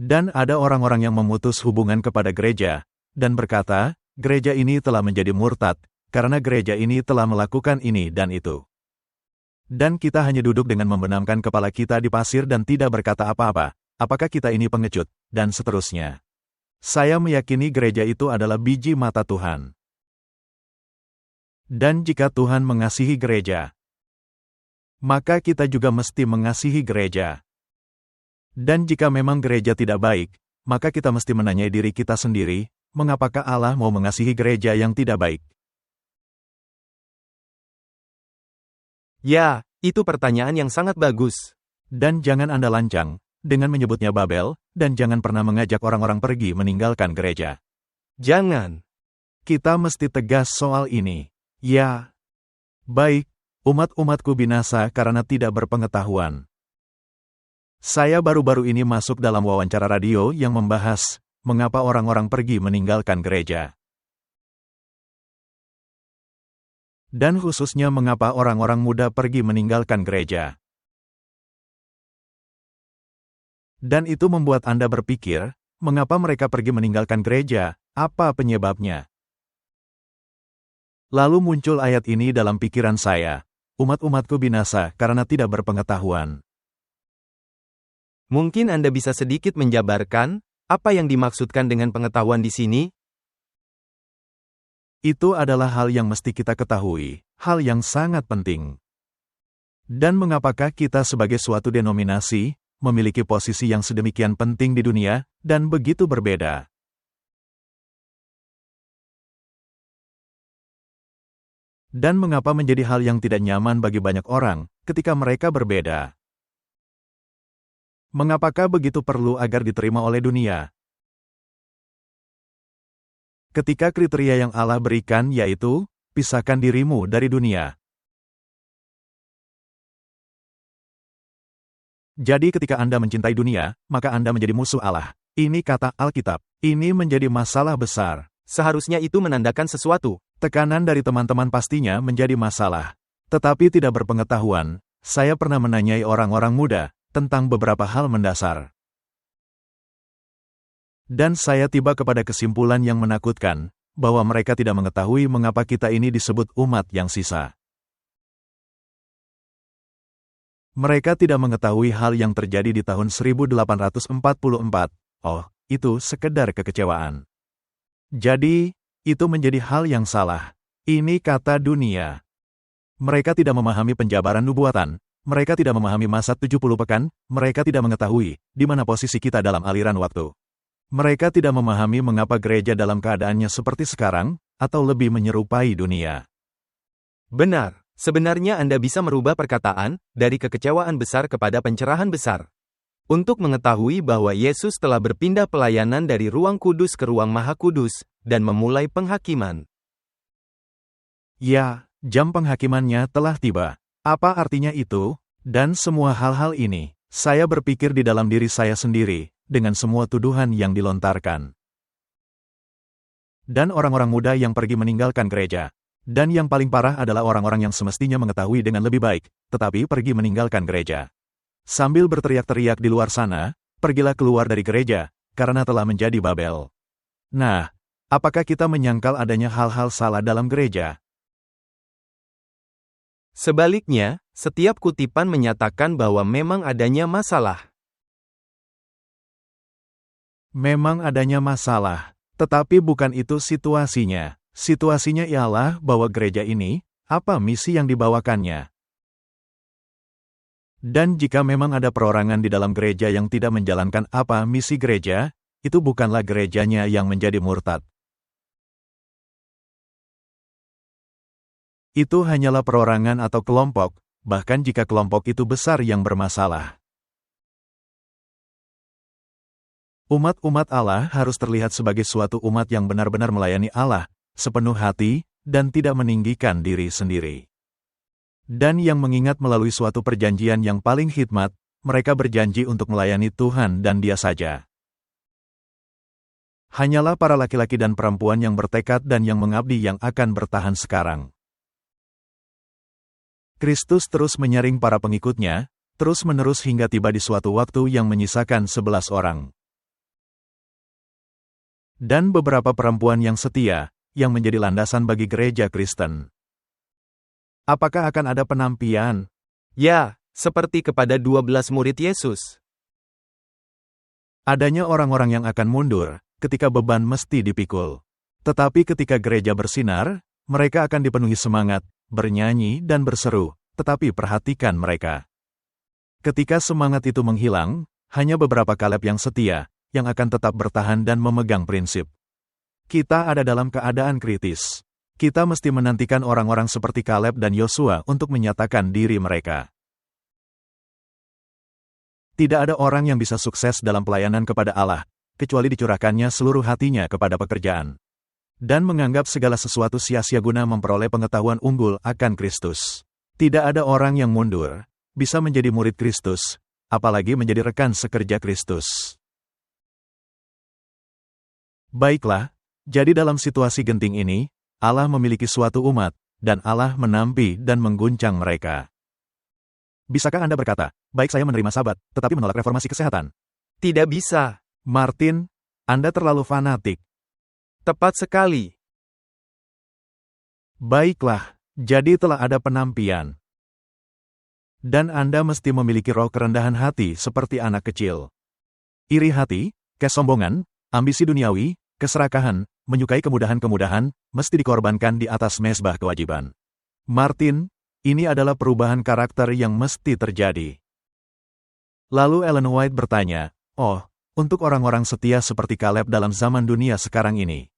Dan ada orang-orang yang memutus hubungan kepada gereja, dan berkata, gereja ini telah menjadi murtad, karena gereja ini telah melakukan ini dan itu. Dan kita hanya duduk dengan membenamkan kepala kita di pasir dan tidak berkata apa-apa, apakah kita ini pengecut, dan seterusnya. Saya meyakini gereja itu adalah biji mata Tuhan. Dan jika Tuhan mengasihi gereja, maka kita juga mesti mengasihi gereja. Dan jika memang gereja tidak baik, maka kita mesti menanyai diri kita sendiri, mengapakah Allah mau mengasihi gereja yang tidak baik? Ya, itu pertanyaan yang sangat bagus. Dan jangan Anda lancang dengan menyebutnya Babel, dan jangan pernah mengajak orang-orang pergi meninggalkan gereja. Jangan. Kita mesti tegas soal ini. Ya. Baik, umat-umatku binasa karena tidak berpengetahuan. Saya baru-baru ini masuk dalam wawancara radio yang membahas mengapa orang-orang pergi meninggalkan gereja. Dan khususnya mengapa orang-orang muda pergi meninggalkan gereja. Dan itu membuat Anda berpikir, mengapa mereka pergi meninggalkan gereja, apa penyebabnya? Lalu muncul ayat ini dalam pikiran saya, umat-umatku binasa karena tidak berpengetahuan. Mungkin Anda bisa sedikit menjabarkan, apa yang dimaksudkan dengan pengetahuan di sini? Itu adalah hal yang mesti kita ketahui, hal yang sangat penting. Dan mengapakah kita sebagai suatu denominasi, memiliki posisi yang sedemikian penting di dunia, dan begitu berbeda. Dan mengapa menjadi hal yang tidak nyaman bagi banyak orang, ketika mereka berbeda? Mengapakah begitu perlu agar diterima oleh dunia? Ketika kriteria yang Allah berikan yaitu, pisahkan dirimu dari dunia. Jadi ketika Anda mencintai dunia, maka Anda menjadi musuh Allah. Ini kata Alkitab. Ini menjadi masalah besar. Seharusnya itu menandakan sesuatu. Tekanan dari teman-teman pastinya menjadi masalah. Tetapi tidak berpengetahuan, saya pernah menanyai orang-orang muda tentang beberapa hal mendasar. Dan saya tiba kepada kesimpulan yang menakutkan, bahwa mereka tidak mengetahui mengapa kita ini disebut umat yang sisa. Mereka tidak mengetahui hal yang terjadi di tahun 1844. Oh, itu sekedar kekecewaan. Jadi, itu menjadi hal yang salah. Ini kata dunia. Mereka tidak memahami penjabaran nubuatan. Mereka tidak memahami masa 70 pekan. Mereka tidak mengetahui di mana posisi kita dalam aliran waktu. Mereka tidak memahami mengapa gereja dalam keadaannya seperti sekarang, atau lebih menyerupai dunia. Benar. Sebenarnya Anda bisa merubah perkataan, dari kekecewaan besar kepada pencerahan besar. Untuk mengetahui bahwa Yesus telah berpindah pelayanan dari ruang kudus ke ruang maha kudus, dan memulai penghakiman. Ya, jam penghakimannya telah tiba. Apa artinya itu? Dan semua hal-hal ini, saya berpikir di dalam diri saya sendiri, dengan semua tuduhan yang dilontarkan. Dan orang-orang muda yang pergi meninggalkan gereja. Dan yang paling parah adalah orang-orang yang semestinya mengetahui dengan lebih baik, tetapi pergi meninggalkan gereja. Sambil berteriak-teriak di luar sana, pergilah keluar dari gereja, karena telah menjadi Babel. Nah, apakah kita menyangkal adanya hal-hal salah dalam gereja? Sebaliknya, setiap kutipan menyatakan bahwa memang adanya masalah. Memang adanya masalah, tetapi bukan itu situasinya. Situasinya ialah bahwa gereja ini, apa misi yang dibawakannya? Dan jika memang ada perorangan di dalam gereja yang tidak menjalankan apa misi gereja, itu bukanlah gerejanya yang menjadi murtad. Itu hanyalah perorangan atau kelompok, bahkan jika kelompok itu besar yang bermasalah. Umat-umat Allah harus terlihat sebagai suatu umat yang benar-benar melayani Allah, sepenuh hati, dan tidak meninggikan diri sendiri. Dan yang mengingat melalui suatu perjanjian yang paling hikmat, mereka berjanji untuk melayani Tuhan dan Dia saja. Hanyalah para laki-laki dan perempuan yang bertekad dan yang mengabdi yang akan bertahan sekarang. Kristus terus menyaring para pengikutnya, terus-menerus hingga tiba di suatu waktu yang menyisakan 11 orang. Dan beberapa perempuan yang setia, yang menjadi landasan bagi gereja Kristen. Apakah akan ada penampian? Ya, seperti kepada 12 murid Yesus. Adanya orang-orang yang akan mundur, ketika beban mesti dipikul. Tetapi ketika gereja bersinar, mereka akan dipenuhi semangat, bernyanyi dan berseru, tetapi perhatikan mereka. Ketika semangat itu menghilang, hanya beberapa Kaleb yang setia, yang akan tetap bertahan dan memegang prinsip. Kita ada dalam keadaan kritis. Kita mesti menantikan orang-orang seperti Kaleb dan Yosua untuk menyatakan diri mereka. Tidak ada orang yang bisa sukses dalam pelayanan kepada Allah, kecuali dicurahkannya seluruh hatinya kepada pekerjaan. Dan menganggap segala sesuatu sia-sia guna memperoleh pengetahuan unggul akan Kristus. Tidak ada orang yang mundur, bisa menjadi murid Kristus, apalagi menjadi rekan sekerja Kristus. Baiklah, jadi dalam situasi genting ini, Allah memiliki suatu umat, dan Allah menampi dan mengguncang mereka. Bisakah Anda berkata, baik saya menerima Sabat, tetapi menolak reformasi kesehatan? Tidak bisa. Martin, Anda terlalu fanatik. Tepat sekali. Baiklah, jadi telah ada penampian. Dan Anda mesti memiliki roh kerendahan hati seperti anak kecil. Iri hati, kesombongan, ambisi duniawi, keserakahan, menyukai kemudahan-kemudahan, mesti dikorbankan di atas mezbah kewajiban. Martin, ini adalah perubahan karakter yang mesti terjadi. Lalu Ellen White bertanya, untuk orang-orang setia seperti Kaleb dalam zaman dunia sekarang ini.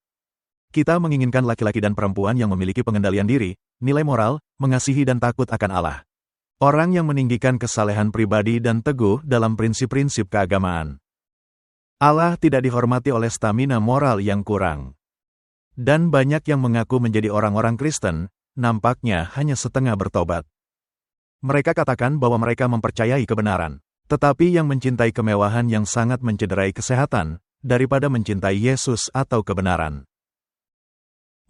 Kita menginginkan laki-laki dan perempuan yang memiliki pengendalian diri, nilai moral, mengasihi dan takut akan Allah. Orang yang meninggikan kesalehan pribadi dan teguh dalam prinsip-prinsip keagamaan. Allah tidak dihormati oleh stamina moral yang kurang. Dan banyak yang mengaku menjadi orang-orang Kristen, nampaknya hanya setengah bertobat. Mereka katakan bahwa mereka mempercayai kebenaran, tetapi yang mencintai kemewahan yang sangat mencederai kesehatan, daripada mencintai Yesus atau kebenaran.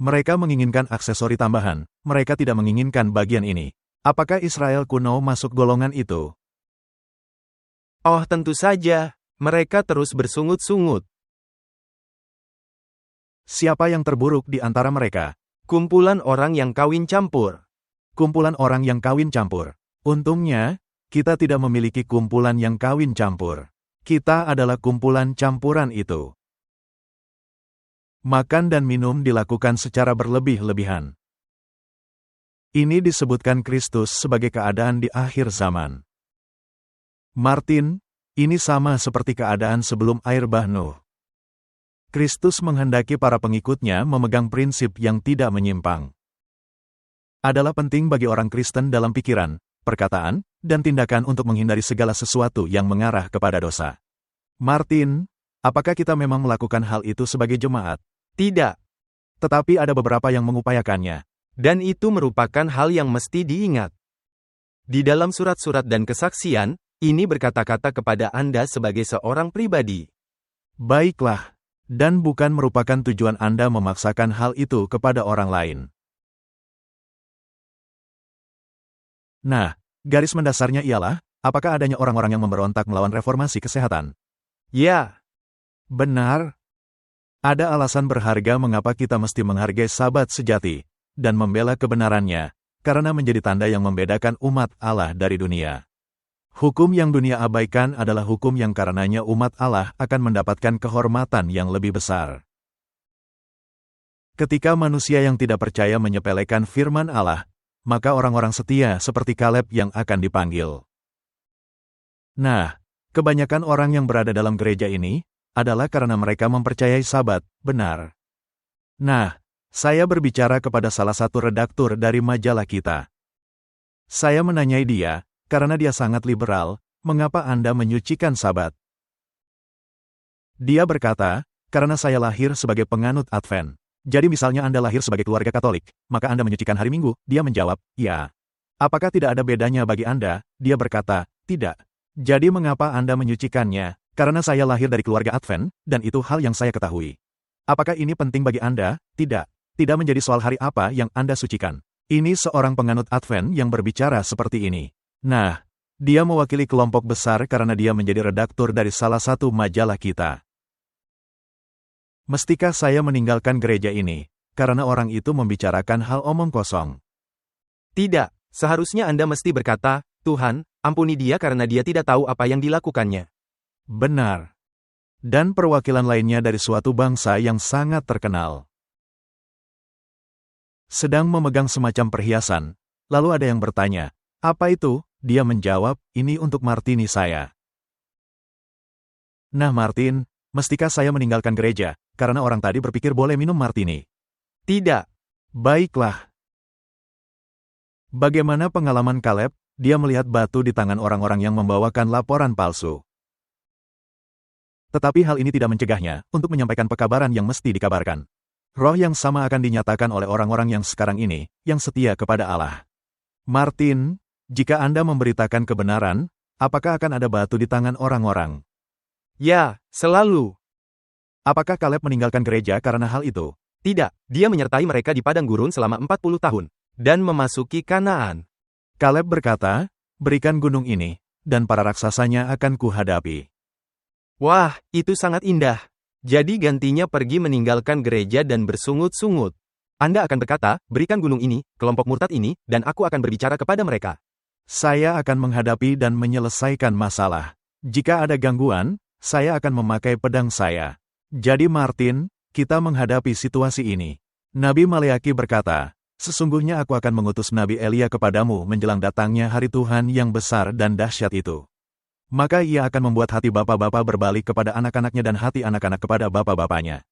Mereka menginginkan aksesori tambahan, mereka tidak menginginkan bagian ini. Apakah Israel kuno masuk golongan itu? Oh, tentu saja. Mereka terus bersungut-sungut. Siapa yang terburuk di antara mereka? Kumpulan orang yang kawin campur. Kumpulan orang yang kawin campur. Untungnya, kita tidak memiliki kumpulan yang kawin campur. Kita adalah kumpulan campuran itu. Makan dan minum dilakukan secara berlebih-lebihan. Ini disebutkan Kristus sebagai keadaan di akhir zaman. Martin, ini sama seperti keadaan sebelum air bah Nuh. Kristus menghendaki para pengikutnya memegang prinsip yang tidak menyimpang. Adalah penting bagi orang Kristen dalam pikiran, perkataan, dan tindakan untuk menghindari segala sesuatu yang mengarah kepada dosa. Martin, apakah kita memang melakukan hal itu sebagai jemaat? Tidak. Tetapi ada beberapa yang mengupayakannya. Dan itu merupakan hal yang mesti diingat. Di dalam surat-surat dan kesaksian, ini berkata-kata kepada Anda sebagai seorang pribadi. Baiklah. Dan bukan merupakan tujuan Anda memaksakan hal itu kepada orang lain. Nah, garis mendasarnya ialah, apakah adanya orang-orang yang memberontak melawan reformasi kesehatan? Ya. Benar. Ada alasan berharga mengapa kita mesti menghargai Sabat sejati, dan membela kebenarannya, karena menjadi tanda yang membedakan umat Allah dari dunia. Hukum yang dunia abaikan adalah hukum yang karenanya umat Allah akan mendapatkan kehormatan yang lebih besar. Ketika manusia yang tidak percaya menyepelekan firman Allah, maka orang-orang setia seperti Kaleb yang akan dipanggil. Nah, kebanyakan orang yang berada dalam gereja ini, adalah karena mereka mempercayai Sabat, benar. Nah, saya berbicara kepada salah satu redaktur dari majalah kita. Saya menanyai dia, karena dia sangat liberal, mengapa Anda menyucikan Sabat? Dia berkata, karena saya lahir sebagai penganut Advent. Jadi misalnya Anda lahir sebagai keluarga Katolik, maka Anda menyucikan hari Minggu. Dia menjawab, ya. Apakah tidak ada bedanya bagi Anda? Dia berkata, tidak. Jadi mengapa Anda menyucikannya? Karena saya lahir dari keluarga Advent, dan itu hal yang saya ketahui. Apakah ini penting bagi Anda? Tidak. Tidak menjadi soal hari apa yang Anda sucikan. Ini seorang penganut Advent yang berbicara seperti ini. Nah, dia mewakili kelompok besar karena dia menjadi redaktur dari salah satu majalah kita. Mestikah saya meninggalkan gereja ini, karena orang itu membicarakan hal omong kosong? Tidak, seharusnya Anda mesti berkata, Tuhan, ampuni dia karena dia tidak tahu apa yang dilakukannya. Benar. Dan perwakilan lainnya dari suatu bangsa yang sangat terkenal sedang memegang semacam perhiasan. Lalu ada yang bertanya, apa itu? Dia menjawab, ini untuk martini saya. Nah Martin, mestikah saya meninggalkan gereja, karena orang tadi berpikir boleh minum martini? Tidak. Baiklah. Bagaimana pengalaman Caleb? Dia melihat batu di tangan orang-orang yang membawakan laporan palsu. Tetapi hal ini tidak mencegahnya untuk menyampaikan pekabaran yang mesti dikabarkan. Roh yang sama akan dinyatakan oleh orang-orang yang sekarang ini, yang setia kepada Allah. Martin, jika Anda memberitakan kebenaran, apakah akan ada batu di tangan orang-orang? Ya, selalu. Apakah Caleb meninggalkan gereja karena hal itu? Tidak, dia menyertai mereka di padang gurun selama 40 tahun, dan memasuki Kanaan. Caleb berkata, berikan gunung ini, dan para raksasanya akan kuhadapi. Wah, itu sangat indah. Jadi gantinya pergi meninggalkan gereja dan bersungut-sungut. Anda akan berkata, berikan gunung ini, kelompok murtad ini, dan aku akan berbicara kepada mereka. Saya akan menghadapi dan menyelesaikan masalah. Jika ada gangguan, saya akan memakai pedang saya. Jadi Martin, kita menghadapi situasi ini. Nabi Maleaki berkata, sesungguhnya aku akan mengutus Nabi Elia kepadamu menjelang datangnya hari Tuhan yang besar dan dahsyat itu. Maka ia akan membuat hati bapak-bapak berbalik kepada anak-anaknya dan hati anak-anak kepada bapak-bapaknya.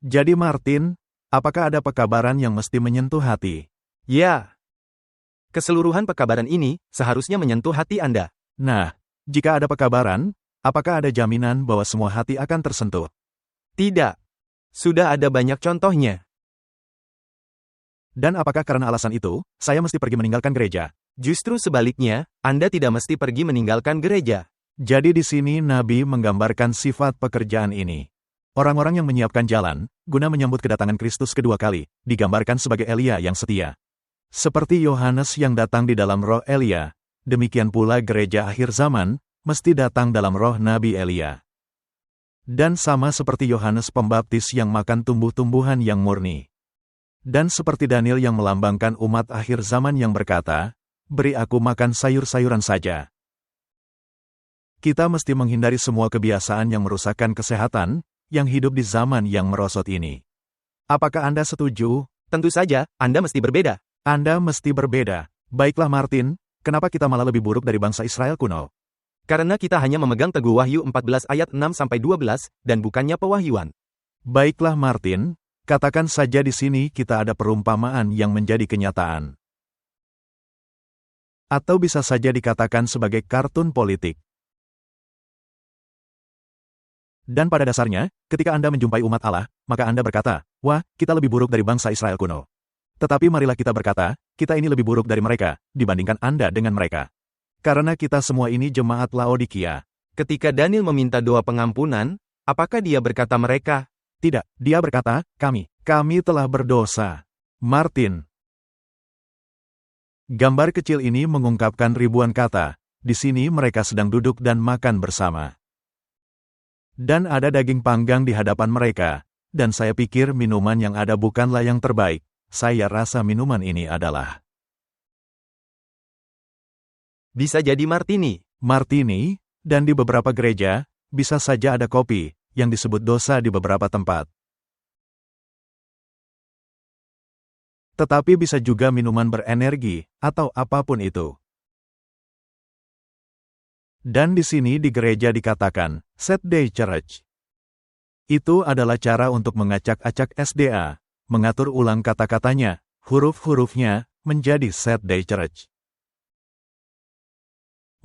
Jadi Martin, apakah ada pekabaran yang mesti menyentuh hati? Ya. Keseluruhan pekabaran ini seharusnya menyentuh hati Anda. Nah, jika ada pekabaran, apakah ada jaminan bahwa semua hati akan tersentuh? Tidak. Sudah ada banyak contohnya. Dan apakah karena alasan itu, saya mesti pergi meninggalkan gereja? Justru sebaliknya, Anda tidak mesti pergi meninggalkan gereja. Jadi di sini Nabi menggambarkan sifat pekerjaan ini. Orang-orang yang menyiapkan jalan, guna menyambut kedatangan Kristus kedua kali, digambarkan sebagai Elia yang setia. Seperti Yohanes yang datang di dalam roh Elia, demikian pula gereja akhir zaman, mesti datang dalam roh Nabi Elia. Dan sama seperti Yohanes Pembaptis yang makan tumbuh-tumbuhan yang murni. Dan seperti Daniel yang melambangkan umat akhir zaman yang berkata, beri aku makan sayur-sayuran saja. Kita mesti menghindari semua kebiasaan yang merusakkan kesehatan, yang hidup di zaman yang merosot ini. Apakah Anda setuju? Tentu saja, Anda mesti berbeda. Anda mesti berbeda. Baiklah Martin, kenapa kita malah lebih buruk dari bangsa Israel kuno? Karena kita hanya memegang teguh Wahyu 14 ayat 6-12, dan bukannya pewahyuan. Baiklah Martin, katakan saja di sini kita ada perumpamaan yang menjadi kenyataan. Atau bisa saja dikatakan sebagai kartun politik. Dan pada dasarnya, ketika Anda menjumpai umat Allah, maka Anda berkata, wah, kita lebih buruk dari bangsa Israel kuno. Tetapi marilah kita berkata, kita ini lebih buruk dari mereka, dibandingkan Anda dengan mereka. Karena kita semua ini jemaat Laodikia. Ketika Daniel meminta doa pengampunan, apakah dia berkata mereka? Tidak, dia berkata, kami telah berdosa. Martin. Gambar kecil ini mengungkapkan ribuan kata. Di sini mereka sedang duduk dan makan bersama. Dan ada daging panggang di hadapan mereka, dan saya pikir minuman yang ada bukanlah yang terbaik. Saya rasa minuman ini adalah bisa jadi martini. Martini, dan di beberapa gereja, bisa saja ada kopi, yang disebut dosa di beberapa tempat. Tetapi bisa juga minuman berenergi, atau apapun itu. Dan di sini di gereja dikatakan, Saturday Church. Itu adalah cara untuk mengacak-acak SDA, mengatur ulang kata-katanya, huruf-hurufnya, menjadi Saturday Church.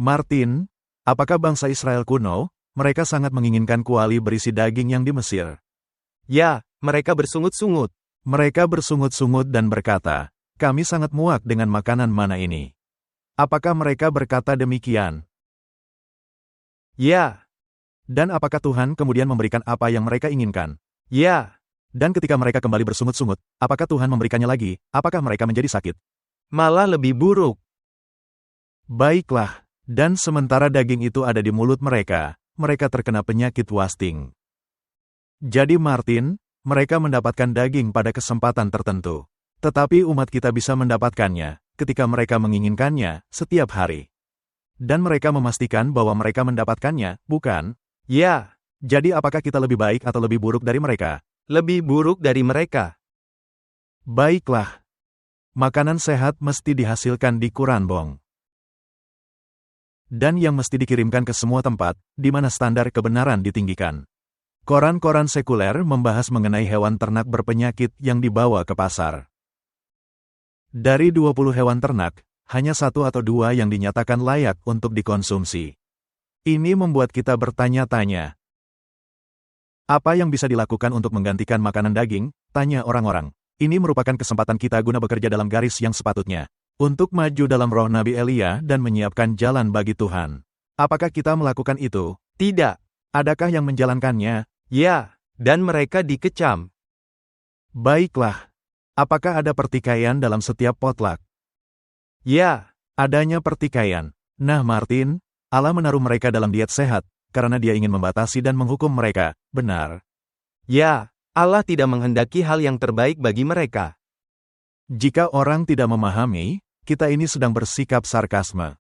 Martin, apakah bangsa Israel kuno, mereka sangat menginginkan kuali berisi daging yang di Mesir? Ya, mereka bersungut-sungut. Mereka bersungut-sungut dan berkata, kami sangat muak dengan makanan mana ini. Apakah mereka berkata demikian? Ya. Dan apakah Tuhan kemudian memberikan apa yang mereka inginkan? Ya. Dan ketika mereka kembali bersungut-sungut, apakah Tuhan memberikannya lagi? Apakah mereka menjadi sakit? Malah lebih buruk. Baiklah. Dan sementara daging itu ada di mulut mereka, mereka terkena penyakit wasting. Jadi Martin, mereka mendapatkan daging pada kesempatan tertentu. Tetapi umat kita bisa mendapatkannya, ketika mereka menginginkannya, setiap hari. Dan mereka memastikan bahwa mereka mendapatkannya, bukan? Ya, Jadi apakah kita lebih baik atau lebih buruk dari mereka? lebih buruk dari mereka. Baiklah. Makanan sehat mesti dihasilkan di Kuranbong. Dan yang mesti dikirimkan ke semua tempat, di mana standar kebenaran ditinggikan. Koran-koran sekuler membahas mengenai hewan ternak berpenyakit yang dibawa ke pasar. Dari 20 hewan ternak, hanya 1 atau 2 yang dinyatakan layak untuk dikonsumsi. Ini membuat kita bertanya-tanya. Apa yang bisa dilakukan untuk menggantikan makanan daging? Tanya orang-orang. Ini merupakan kesempatan kita guna bekerja dalam garis yang sepatutnya. Untuk maju dalam roh Nabi Elia dan menyiapkan jalan bagi Tuhan. Apakah kita melakukan itu? Tidak. Adakah yang menjalankannya? Ya, dan mereka dikecam. Baiklah. Apakah ada pertikaian dalam setiap potluck? Ya, Adanya pertikaian. Nah Martin, Allah menaruh mereka dalam diet sehat, karena dia ingin membatasi dan menghukum mereka, benar. ya, Allah tidak menghendaki hal yang terbaik bagi mereka. Jika orang tidak memahami, kita ini sedang bersikap sarkasme.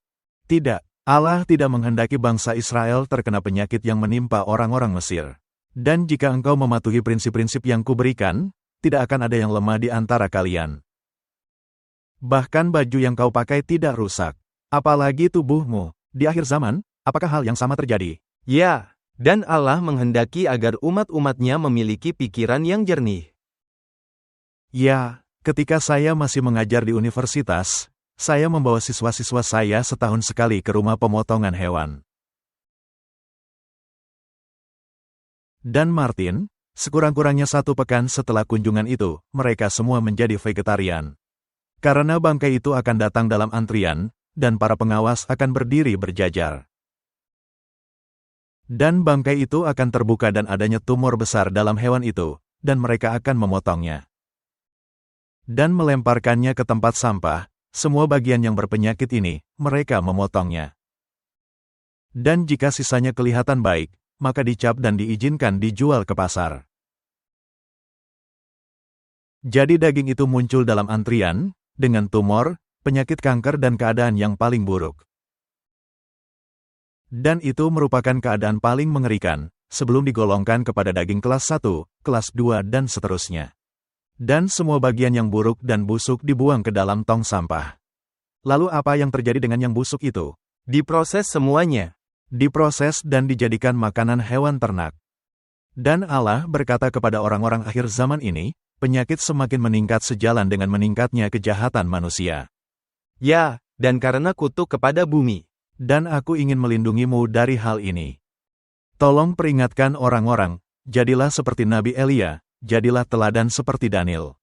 Tidak, Allah tidak menghendaki bangsa Israel terkena penyakit yang menimpa orang-orang Mesir. Dan jika engkau mematuhi prinsip-prinsip yang kuberikan, tidak akan ada yang lemah di antara kalian. Bahkan baju yang kau pakai tidak rusak. Apalagi tubuhmu. Di akhir zaman, apakah hal yang sama terjadi? Ya, dan Allah menghendaki agar umat-umatnya memiliki pikiran yang jernih. Ya, ketika saya masih mengajar di universitas, saya membawa siswa-siswa saya setahun sekali ke rumah pemotongan hewan. Dan Martin, sekurang-kurangnya 1 pekan setelah kunjungan itu, mereka semua menjadi vegetarian. Karena bangkai itu akan datang dalam antrian, dan para pengawas akan berdiri berjajar. Dan bangkai itu akan terbuka dan adanya tumor besar dalam hewan itu, dan mereka akan memotongnya. Dan melemparkannya ke tempat sampah, semua bagian yang berpenyakit ini, mereka memotongnya. Dan jika sisanya kelihatan baik, maka dicap dan diizinkan dijual ke pasar. Jadi daging itu muncul dalam antrian, dengan tumor, penyakit kanker dan keadaan yang paling buruk. Dan itu merupakan keadaan paling mengerikan, sebelum digolongkan kepada daging kelas 1, kelas 2 dan seterusnya. Dan semua bagian yang buruk dan busuk dibuang ke dalam tong sampah. Lalu apa yang terjadi dengan yang busuk itu? Diproses semuanya. Diproses dan dijadikan makanan hewan ternak. Dan Allah berkata kepada orang-orang akhir zaman ini, penyakit semakin meningkat sejalan dengan meningkatnya kejahatan manusia. Ya, dan karena kutuk kepada bumi. Dan aku ingin melindungimu dari hal ini. Tolong peringatkan orang-orang, jadilah seperti Nabi Elia, jadilah teladan seperti Daniel.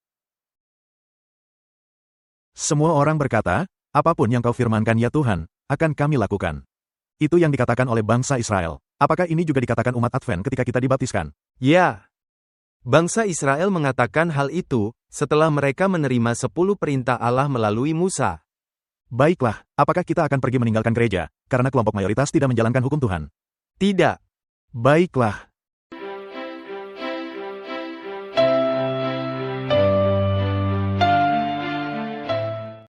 Semua orang berkata, apapun yang kau firmankan ya Tuhan, akan kami lakukan. Itu yang dikatakan oleh bangsa Israel. Apakah ini juga dikatakan umat Advent ketika kita dibaptiskan? Ya. Bangsa Israel mengatakan hal itu, setelah mereka menerima 10 perintah Allah melalui Musa. Baiklah, apakah kita akan pergi meninggalkan gereja, karena kelompok mayoritas tidak menjalankan hukum Tuhan? Tidak. Baiklah.